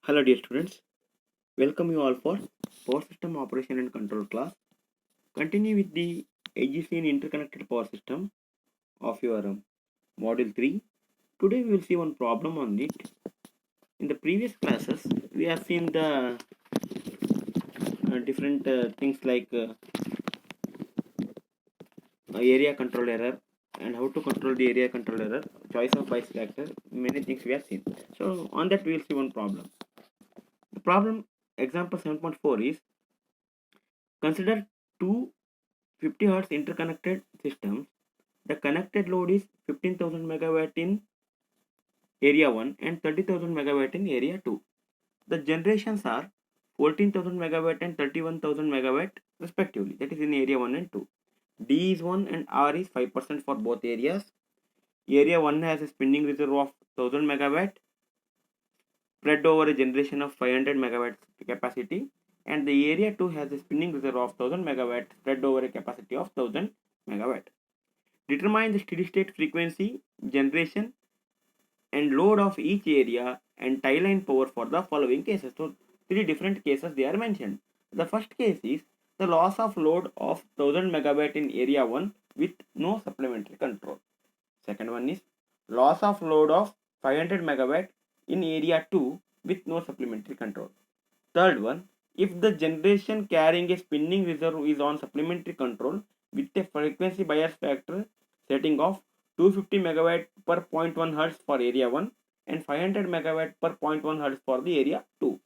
Hello dear students, welcome you all for Power System Operation and Control class. Continue with the AGC in Interconnected Power System of your Module 3. Today we will see one problem on it. In the previous classes, we have seen the different things like area control error and how to control the area control error, choice of bias factor, many things we have seen. So on that we will see one problem. The problem example 7.4 is consider two 50 Hz interconnected systems. The connected load is 15,000 megawatt in area 1 and 30,000 megawatt in area 2. The generations are 14,000 megawatt and 31,000 megawatt respectively, that is in area 1 and 2. D is 1 and R is 5% for both areas. Area 1 has a spinning reserve of 1000 megawatt spread over a generation of 500 megawatt capacity, and the area 2 has a spinning reserve of 1000 megawatt spread over a capacity of 1000 megawatt. Determine the steady state frequency, generation and load of each area and tie line power for the following cases. So three different cases they are mentioned. The first case is the loss of load of 1000 megawatt in area 1 with no supplementary control. Second one is loss of load of 500 megawatt in area 2 with no supplementary control. Third one, if the generation carrying a spinning reserve is on supplementary control with a frequency bias factor setting of 250 megawatt per 0.1 Hz for area 1 and 500 megawatt per 0.1 Hz for the area 2.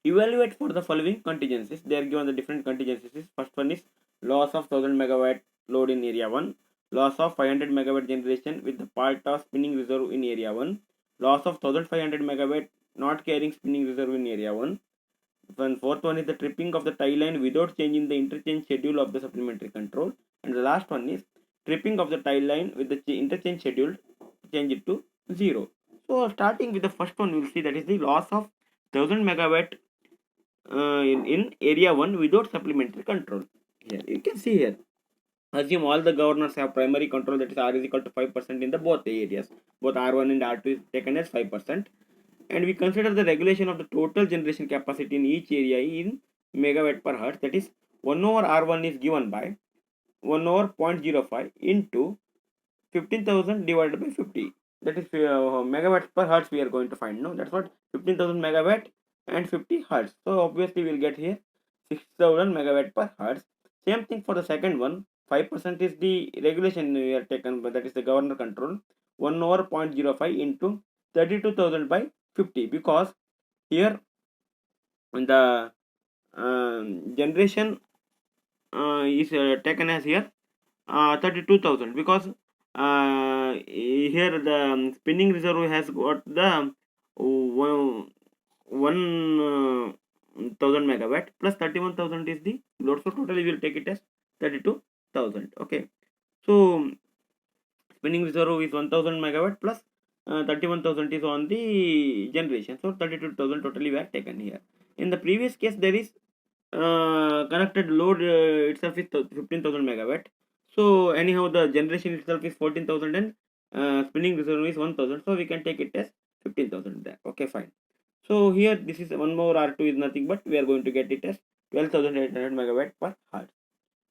Evaluate for the following contingencies. They are given the different contingencies. First one is loss of 1000 megawatt load in area 1, loss of 500 megawatt generation with the part of spinning reserve in area 1, loss of 1500 megawatt not carrying spinning reserve in area 1. And fourth one is the tripping of the tie line without changing the interchange schedule of the supplementary control. And the last one is tripping of the tie line with the interchange schedule, change it to 0. So starting with the first one, we will see that is the loss of 1000 megawatt in area 1 without supplementary control. Here you can see here, assume all the governors have primary control, that is R is equal to 5% in the both areas, both R1 and R2 is taken as 5%, and we consider the regulation of the total generation capacity in each area in megawatt per hertz, that is 1 over R1 is given by 1 over 0.05 into 15,000 divided by 50, that is megawatts per hertz we are going to find. No, that's what 15,000 megawatt and 50 hertz. So obviously we'll get here 6,000 megawatt per hertz. Same thing for the second one. 5% is the regulation we are taken, but that is the governor control. 1 over 0.05 into 32,000 by 50, because here the generation is taken as here 32,000, because here the spinning reserve has got the 1,000 megawatt plus 31,000 is the load, so totally we will take it as 32,000. Okay, so spinning reserve is 1,000 megawatt plus 31,000 is on the generation, so 32,000 totally we are taken here. In the previous case there is connected load itself is 15,000 megawatt, so anyhow the generation itself is 14,000 and spinning reserve is 1,000, so we can take it as 15,000 there. Okay, fine. So here this is 1 more R2 is nothing but we are going to get it as 12,800 megawatt per hertz.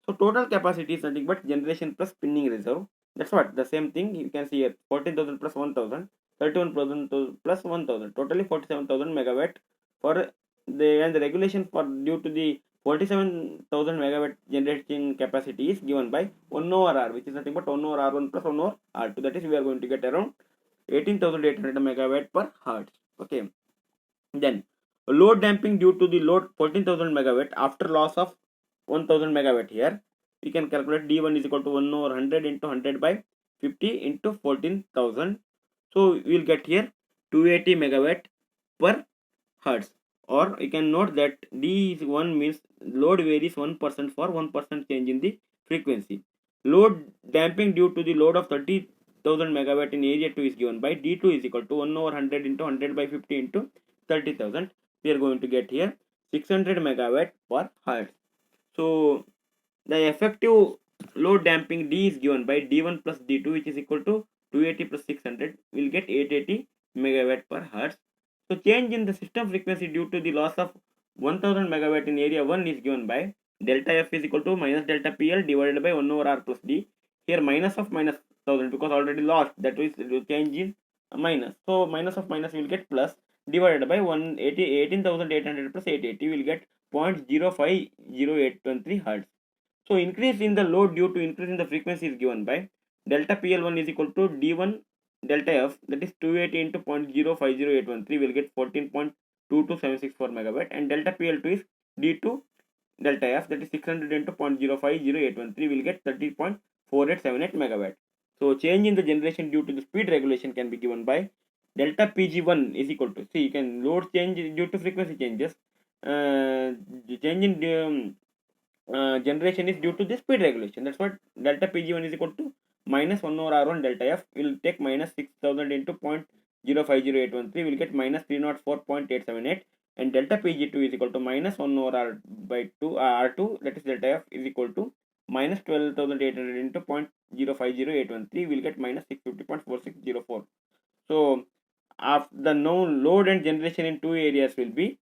So total capacity is nothing but generation plus spinning reserve. That's what the same thing you can see here, 14,000 plus 1,000, 31,000 plus 1,000, totally 47,000 megawatt for the regulation for due to the 47,000 megawatt generating capacity is given by 1 over R, which is nothing but 1 over R1 plus 1 over R2, that is we are going to get around 18,800 megawatt per hertz. Okay, then load damping due to the load 14,000 megawatt after loss of 1,000 megawatt. Here we can calculate D1 is equal to 1 over 100 into 100 by 50 into 14,000, so we will get here 280 megawatt per hertz. Or you can note that D1 means load varies 1% for 1% change in the frequency. Load damping due to the load of 30,000 megawatt in area 2 is given by D2 is equal to 1 over 100 into 100 by 50 into 30,000. We are going to get here 600 megawatt per hertz. So the effective load damping D is given by D1 plus D2, which is equal to 280 plus 600, will get 880 megawatt per hertz. So So change in the system frequency due to the loss of 1000 megawatt in area 1 is given by delta F is equal to minus delta PL divided by 1 over R plus D. Here minus of minus 1000 because already lost, that is the change is minus. So minus of minus will get plus divided by 18,800 plus 880 will get 0.050813 hertz. So increase in the load due to increase in the frequency is given by delta PL1 is equal to D1 delta F, that is 280 into 0.050813 will get 14.22764 megawatt, and delta PL2 is D2 delta F, that is 600 into 0.050813 will get 30.4878 megawatt. So change in the generation due to the speed regulation can be given by delta Pg1 is equal to, see, you can load change due to frequency changes, change in generation is due to the speed regulation. That's what delta Pg1 is equal to minus 1 over R1 delta F will take minus 6000 into 0.050813 will get minus 304.878, and delta Pg2 is equal to minus 1 over R by 2 R2, that is delta F is equal to minus 12800 into 0.050813 will get minus 650.4604. So the known load and generation in two areas will be,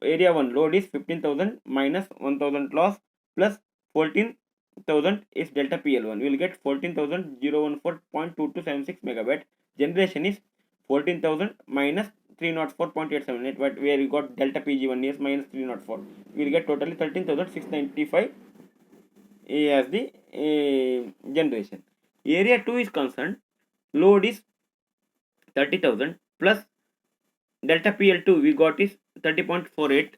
area 1 load is 15,000 minus 1000 loss plus 14,000 is delta PL1. We will get 14,014.2276 megawatt. Generation is 14,000 minus 304.878, but where we got delta Pg1 is minus 304. We will get totally 13,695 as the generation. Area 2 is concerned, load is 30,000 plus delta PL2 we got is 30.48.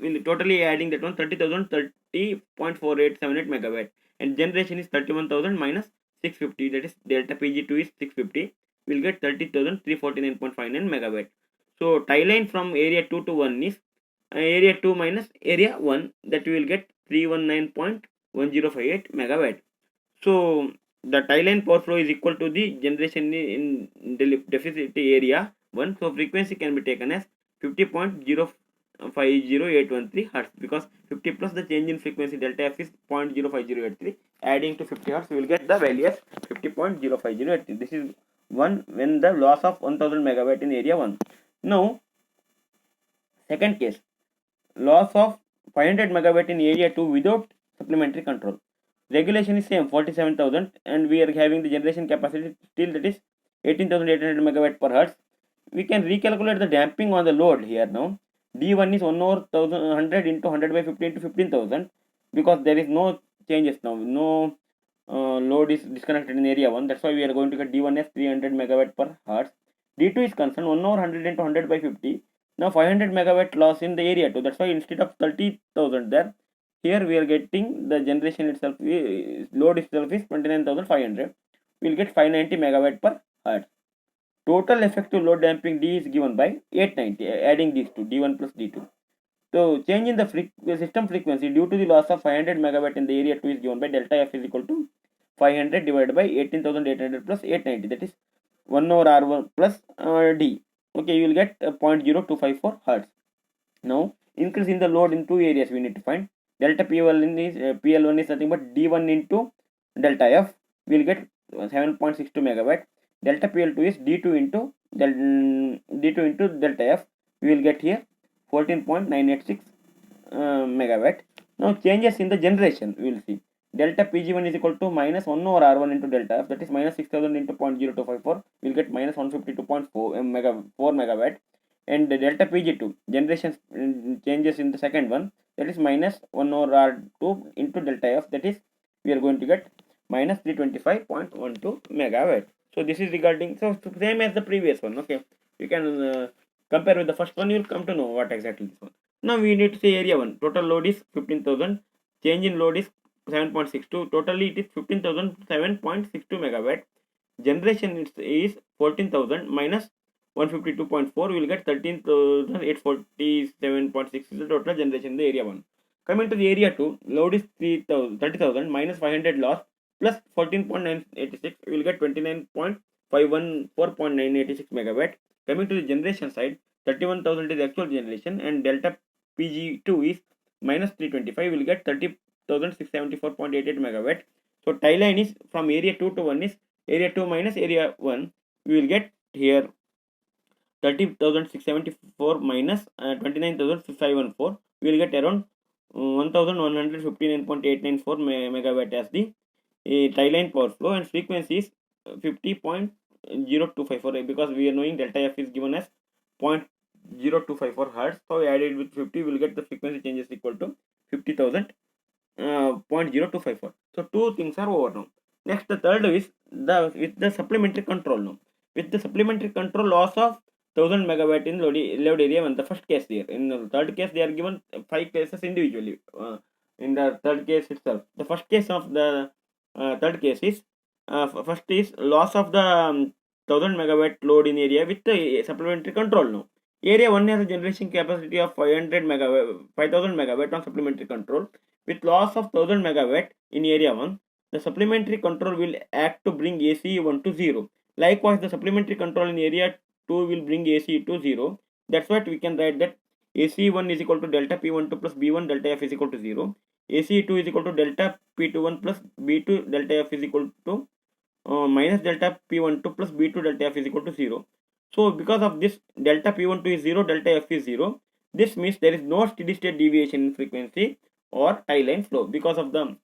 We'll totally adding that one 30,000 30.4878 megawatt, and generation is 31,000 minus 650, that is delta Pg2 is 650. We'll get 30,349.59 megawatt. So tie line from area 2 to 1 is area 2 minus area 1, that we will get 319.1058 megawatt. So the tie line power flow is equal to the generation in deficit area 1. So frequency can be taken as 50.050813 hertz, because 50 plus the change in frequency delta F is 0.05083, adding to 50 hertz we will get the value as 50.05083. This is one when the loss of 1000 megawatt in area 1. Now second case, loss of 500 megawatt in area 2 without supplementary control. Regulation is same 47,000, and we are having the generation capacity still, that is 18,800 megawatt per hertz. We can recalculate the damping on the load here now. D1 is 1 over 100 into 100 by 50 into 15,000, because there is no changes now, no load is disconnected in area 1. That's why we are going to get D1 as 300 megawatt per hertz. D2 is concerned 1 over 100 into 100 by 50. Now 500 megawatt loss in the area 2. That's why instead of 30,000 there, here we are getting the generation itself, load itself is 29,500. We will get 590 megawatt per hertz. Total effective load damping D is given by 890, adding these two, D1 plus D2. So change in the system frequency due to the loss of 500 megawatt in the area 2 is given by delta F is equal to 500 divided by 18,800 plus 890, that is 1 over R1 plus D. Okay, you will get 0.0254 hertz. Now increase in the load in two areas we need to find. Delta PL1 is nothing but D1 into delta F. We will get 7.62 megawatt. Delta PL2 is D2 into delta F. We will get here 14.986 megawatt. Now changes in the generation we will see. Delta Pg1 is equal to minus 1 over R1 into delta F, that is minus 6000 into 0.0254. We will get minus 152.4 megawatt. And the delta Pg2 generation changes in the second one, that is minus 1 over R2 into delta F, that is we are going to get minus 325.12 megawatt. So this is regarding, so same as the previous one. Okay, you can compare with the first one, you will come to know what exactly this one. Now we need to say area 1. Total load is 15,000. Change in load is 7.62. Totally it is 15,007.62 megawatt. Generation is 14,000 minus 152.4. We will get 13,847.6 is the total generation in the area 1. Coming to the area 2, load is 30,000 minus 500 loss plus 14.986. We will get 29.514.986 megawatt. Coming to the generation side, 31,000 is actual generation, and delta Pg2 is minus 325. We will get 30,674.88 megawatt. So tie line is from area 2 to 1 is area 2 minus area 1. We will get here 30,674 minus 29,514, we will get around 1159.894 megawatt as the tie line power flow, and frequency is 50.0254, because we are knowing delta f is given as 0.0254 hertz. So we added with 50, we will get the frequency changes equal to 50,000 0.0254. So two things are over now. Next, the third is with the supplementary control now. With the supplementary control, loss of 1000 megawatt in load area 1, the first case here. In the third case, they are given 5 cases individually. In the third case itself, the first case of the third case is first is loss of the 1000 megawatt load in area with the supplementary control now. Area 1 has a generation capacity of 500 megawatt, 5000 megawatt on supplementary control. With loss of 1000 megawatt in area 1, the supplementary control will act to bring AC1 to 0. Likewise, the supplementary control in area 2 will bring AC to 0. That's what we can write that AC1 is equal to delta P12 plus B1 delta F is equal to 0. AC2 is equal to delta P21 plus B2 delta F is equal to minus delta P12 plus B2 delta F is equal to 0. So because of this, delta P12 is 0, delta F is 0. This means there is no steady state deviation in frequency or tie line flow. Because of the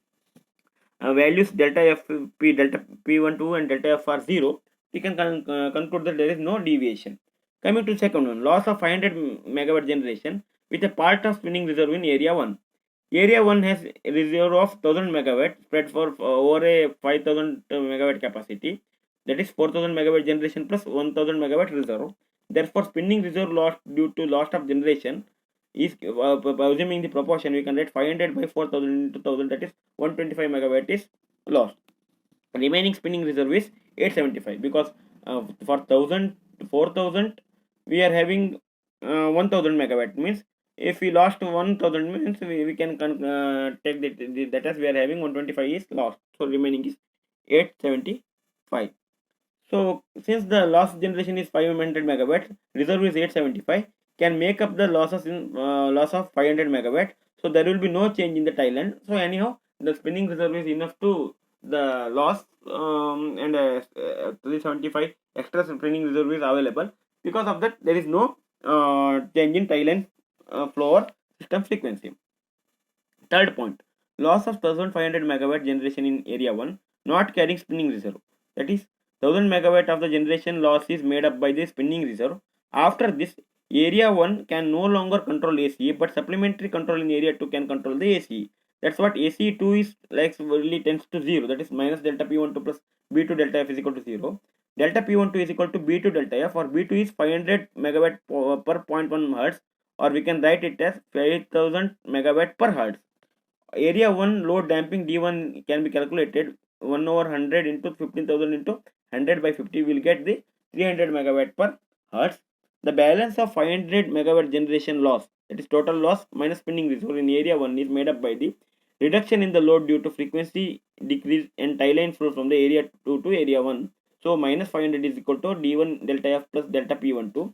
values delta F, delta P12 and delta F are 0, we can conclude that there is no deviation. Coming to second one, loss of 500 megawatt generation with a part of spinning reserve in area 1. Area 1 has a reserve of 1000 megawatt spread for over a 5000 megawatt capacity, that is 4000 megawatt generation plus 1000 megawatt reserve. Therefore, spinning reserve lost due to loss of generation is assuming the proportion, we can write 500 by 4000 into 1000, that is 125 megawatt is lost. Remaining spinning reserve is 875, because for 1000 to 4000 we are having 1000 megawatt, means if we lost 1000 means we can take that as we are having 125 is lost, so remaining is 875. So since the loss generation is 500 megawatt, reserve is 875, can make up the losses in loss of 500 megawatt. So there will be no change in the tie line. So anyhow, the spinning reserve is enough to the loss, and 375 extra spinning reserve is available. Because of that, there is no change in tie line flow or system frequency. Third point, loss of 1500 megawatt generation in area 1 not carrying spinning reserve. That is, 1000 megawatt of the generation loss is made up by the spinning reserve. After this, area 1 can no longer control AC, but supplementary control in area 2 can control the AC. That's what AC2 is like, really tends to 0. That is minus delta P12 plus B2 delta F is equal to 0. Delta P12 is equal to B2 delta F, or B2 is 500 megawatt per 0.1 hertz, or we can write it as 5000 megawatt per hertz. Area 1 load damping D1 can be calculated 1 over 100 into 15,000 into 100 by 50, will get the 300 megawatt per hertz. The balance of 500 megawatt generation loss, that is total loss minus spinning reserve in area 1, is made up by the reduction in the load due to frequency decrease and tie line flow from the area 2 to area 1. So minus 500 is equal to D1 delta F plus delta P12.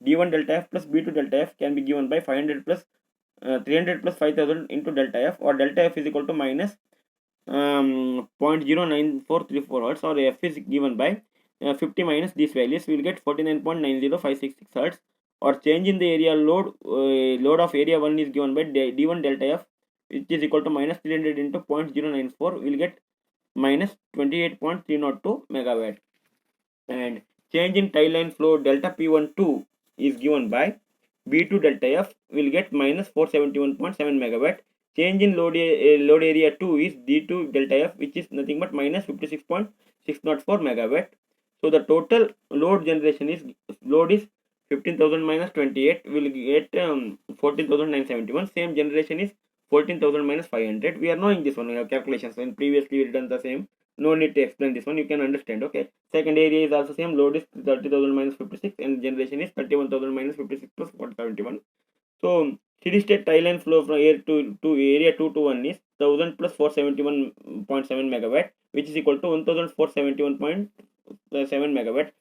D1 delta F plus B2 delta F can be given by 500 plus 300 plus 5000 into delta F, or delta F is equal to minus 0.09434 hertz, or F is given by 50 minus these values, we will get 49.90566 hertz. Or change in the area load, load of area 1 is given by D1 delta F, which is equal to minus 300 into 0.094, we will get minus 28.302 megawatt. And change in tie line flow delta P12 is given by B2 delta F, will get minus 471.7 megawatt. Change in load area 2 is D2 delta F, which is nothing but minus 56.604 megawatt. So the total load generation is 15,000 minus 28, will get 14,971. Same generation is 14,000 minus 500. We are knowing this one, we have calculations, and previously we done the same. No need to explain this one, you can understand. Okay, second area is also same, load is 30,000 minus 56 and generation is 31,000 minus 56 plus 171. So steady state tie line flow from area to area 2 to 1 is 1000 plus 471.7 megawatt, which is equal to 1471.7 megawatt.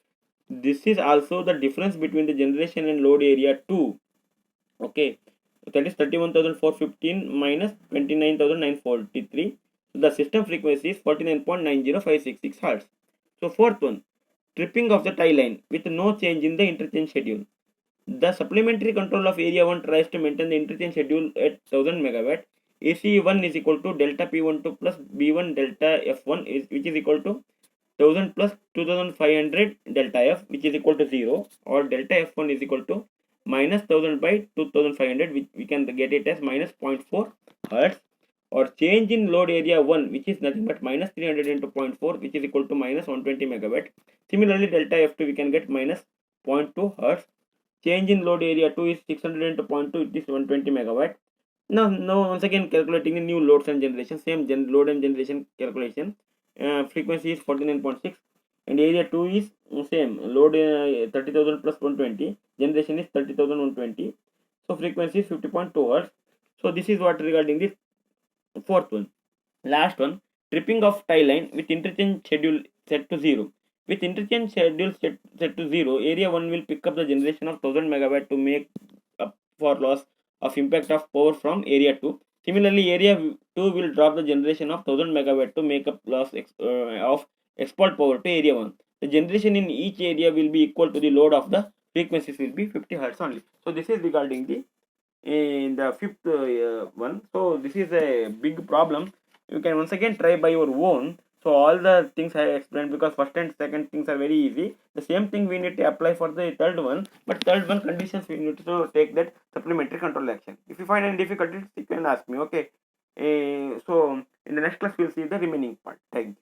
This is also the difference between the generation and load area 2. Okay, that is 31,415 minus 29,943. The system frequency is 49.90566 hertz. So fourth one, tripping of the tie line with no change in the interchange schedule. The supplementary control of area 1 tries to maintain the interchange schedule at 1000 megawatt. AC1 is equal to delta P12 plus B1 delta F1 which is equal to 1000 plus 2500 delta F, which is equal to 0, or delta F1 is equal to minus 1000 by 2500, which we can get it as minus 0.4 hertz, or change in load area 1, which is nothing but minus 300 into 0.4, which is equal to minus 120 megawatt. Similarly, delta F2 we can get minus 0.2 hertz. Change in load area 2 is 600 into 0.2, it is 120 megawatt. Now once again calculating the new loads and generation, same load and generation calculation. Frequency is 49.6 and area 2 is same, load 30,000 plus 120, generation is 30,120, so frequency is 50.2 hertz. So this is what regarding the fourth one. Last one, tripping of tie line with interchange schedule set to 0. With interchange schedule set to 0, area 1 will pick up the generation of 1000 megawatt to make up for loss of impact of power from area 2. Similarly, area 2 will drop the generation of 1000 megawatt to make up loss of export power to area 1. The generation in each area will be equal to the load of the frequencies will be 50 hertz only. So this is regarding the in the fifth one. So this is a big problem. You can once again try by your own. So all the things I explained, because first and second things are very easy, the same thing we need to apply for the third one, but third one conditions we need to take that supplementary control action. If you find any difficulties, you can ask me. Okay, so in the next class we'll see the remaining part. Thank you.